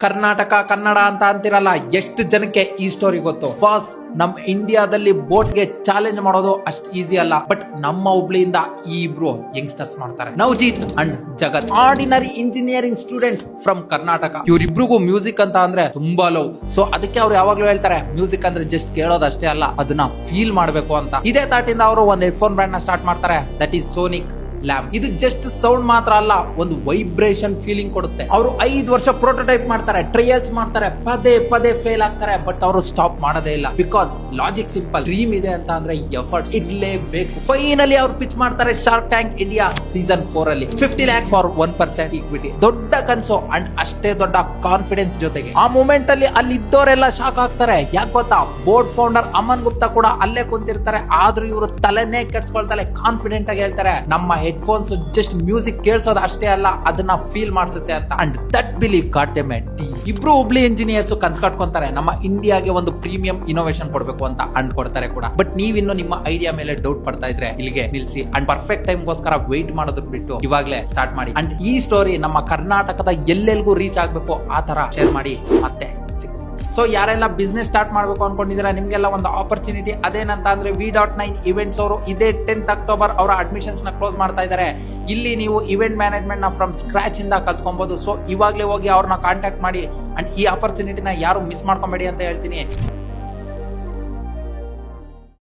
ಕರ್ನಾಟಕ ಕನ್ನಡ ಅಂತ ಅಂತಿರಲ್ಲ, ಎಷ್ಟು ಜನಕ್ಕೆ ಈ ಸ್ಟೋರಿ ಗೊತ್ತು? ಬಾಸ್, ನಮ್ ಇಂಡಿಯಾದಲ್ಲಿ ಬೋಟ್ಗೆ ಚಾಲೆಂಜ್ ಮಾಡೋದು ಅಷ್ಟು ಈಸಿ ಅಲ್ಲ. ಬಟ್ ನಮ್ಮ ಹುಬ್ಳಿಯಿಂದ ಈ ಇಬ್ರು ಯಂಗ್ಸ್ಟರ್ಸ್ ಮಾಡ್ತಾರೆ, Navjeet and Jagat. Ordinary engineering students from Karnataka. ಇವ್ರಿಬ್ರಿಗೂ ಮ್ಯೂಸಿಕ್ ಅಂತ ಅಂದ್ರೆ ತುಂಬಾ ಲವ್. ಸೊ ಅದಕ್ಕೆ ಅವ್ರು ಯಾವಾಗ್ಲೂ ಹೇಳ್ತಾರೆ, ಮ್ಯೂಸಿಕ್ ಅಂದ್ರೆ ಜಸ್ಟ್ ಕೇಳೋದಷ್ಟೇ ಅಲ್ಲ, ಅದನ್ನ ಫೀಲ್ ಮಾಡ್ಬೇಕು ಅಂತ. ಇದೇ ತಾಟಿಂದ ಅವರು ಒಂದು ಹೆಡ್ಫೋನ್ ಬ್ರ್ಯಾಂಡ್ ನ ಸ್ಟಾರ್ಟ್ ಮಾಡ್ತಾರೆ, ದಟ್ ಈಸ್ ಸೋನಿಕ್ ಲ್ಯಾಂಪ್. ಇದು ಜಸ್ಟ್ ಸೌಂಡ್ ಮಾತ್ರ ಅಲ್ಲ, ಒಂದು ವೈಬ್ರೇಷನ್ ಫೀಲಿಂಗ್ ಕೊಡುತ್ತೆ. ಅವರು 5 ವರ್ಷ ಪ್ರೋಟೋಟೈಪ್ ಮಾಡ್ತಾರೆ, ಟ್ರಯಲ್ಸ್ ಮಾಡ್ತಾರೆ, ಪದೇ ಪದೇ ಫೇಲ್ ಆಗ್ತಾರೆ. ಬಟ್ ಅವರು ಸ್ಟಾಪ್ ಮಾಡೋದೇ ಇಲ್ಲ. ಬಿಕಾಸ್ ಲಾಜಿಕ್ ಸಿಂಪಲ್, ಡ್ರೀಮ್ ಇದೆ ಅಂತ ಅಂದ್ರೆ ಎಫರ್ಟ್ಸ್ ಇರ್ಲೇಬೇಕು. ಫೈನಲಿ ಅವ್ರು ಪಿಚ್ ಮಾಡ್ತಾರೆ ಶಾರ್ಕ್ ಟ್ಯಾಂಕ್ ಇಂಡಿಯಾ ಸೀಸನ್ 4 ಅಲ್ಲಿ 50 lakhs ಫಾರ್ 1% ಈಕ್ವಿಟಿ. ದೊಡ್ಡ ಕನ್ಸು ಅಂಡ್ ಅಷ್ಟೇ ದೊಡ್ಡ ಕಾನ್ಫಿಡೆನ್ಸ್ ಜೊತೆಗೆ. ಆ ಮೂಮೆಂಟ್ ಅಲ್ಲಿ ಅಲ್ಲಿದ್ದವರೆಲ್ಲ ಶಾಕ್ ಆಗ್ತಾರೆ. ಯಾಕೆ ಗೊತ್ತಾ? ಬೋರ್ಡ್ ಫೌಂಡರ್ ಅಮನ್ ಗುಪ್ತಾ ಕೂಡ ಅಲ್ಲೇ ಕುಂತಿರ್ತಾರೆ. ಆದ್ರೂ ಇವರು ತಲೆನೇ ಕೆಡ್ಸ್ಕೊಳ್ತಾರೆ, ಕಾನ್ಫಿಡೆಂಟ್ ಆಗಿ ಹೇಳ್ತಾರೆ, ನಮ್ಮ ಹೆಡ್ಫೋನ್ಸ್ ಜಸ್ಟ್ ಮ್ಯೂಸಿಕ್ ಕೇಳಿಸೋದು ಅಷ್ಟೇ ಅಲ್ಲ, ಅದನ್ನ ಫೀಲ್ ಮಾಡಿಸುತ್ತೆ ಅಂತ. And that belief got them A deal. ಇಬ್ರು ಹುಬ್ಳಿ ಇಂಜಿನಿಯರ್ಸ್ ಕನ್ಸ್ ಕಟ್ಕೊಂತಾರೆ, ನಮ್ಮ ಇಂಡಿಯಾಗೆ ಒಂದು ಪ್ರೀಮಿಯಂ ಇನೋವೇಷನ್ ಕೊಡ್ಬೇಕು ಅಂತ ಅಂಡ್ ಕೊಡ್ತಾರೆ ಕೂಡ. ಬಟ್ ನೀವಿನ್ನು ನಿಮ್ಮ ಐಡಿಯಾ ಮೇಲೆ ಡೌಟ್ ಪಡ್ತಾ ಇದ್ರೆ ಇಲ್ಲಿಗೆ ನಿಲ್ಸಿ ಅಂಡ್ ಪರ್ಫೆಕ್ಟ್ ಟೈಮ್ಗೋಸ್ಕರ ವೇಟ್ ಮಾಡೋದನ್ನ ಬಿಟ್ಟು ಇವಾಗಲೇ ಸ್ಟಾರ್ಟ್ ಮಾಡಿ. ಅಂಡ್ ಈ ಸ್ಟೋರಿ ನಮ್ಮ ಕರ್ನಾಟಕದ ಎಲ್ಲೆಲ್ಗೂ ರೀಚ್ ಆಗ್ಬೇಕು, ಆ ತರ ಶೇರ್ ಮಾಡಿ. ಮತ್ತೆ ಸಿಗ್ತೀವಿ. ಸೊ ಯಾರೆಲ್ಲ ಬಿಸ್ನೆಸ್ ಸ್ಟಾರ್ಟ್ ಮಾಡಬೇಕು ಅನ್ಕೊಂಡಿದ್ದೀರಾ, ನಿಮ್ಗೆಲ್ಲ ಒಂದು ಆಪರ್ಚುನಿಟಿ. ಅದೇನಂತ ಅಂದ್ರೆ V.9 ಇವೆಂಟ್ಸ್ ಅವರು ಇದೇ 10th ಅಕ್ಟೋಬರ್ ಅವರ ಅಡ್ಮಿಷನ್ಸ್ ನ ಕ್ಲೋಸ್ ಮಾಡ್ತಾ ಇದ್ದಾರೆ. ಇಲ್ಲಿ ನೀವು ಇವೆಂಟ್ ಮ್ಯಾನೇಜ್ಮೆಂಟ್ ನ ಫ್ರಮ್ ಸ್ಕ್ರಾಚ್ ಇಂದ ಕಲ್ತ್ಕೊಬಹುದು. ಸೊ ಇವಾಗಲೇ ಹೋಗಿ ಅವ್ರನ್ನ ಕಾಂಟ್ಯಾಕ್ಟ್ ಮಾಡಿ ಅಂಡ್ ಈ ಆಪರ್ಚುನಿಟಿನ ಯಾರು ಮಿಸ್ ಮಾಡ್ಕೊಬೇಡಿ ಅಂತ ಹೇಳ್ತೀನಿ.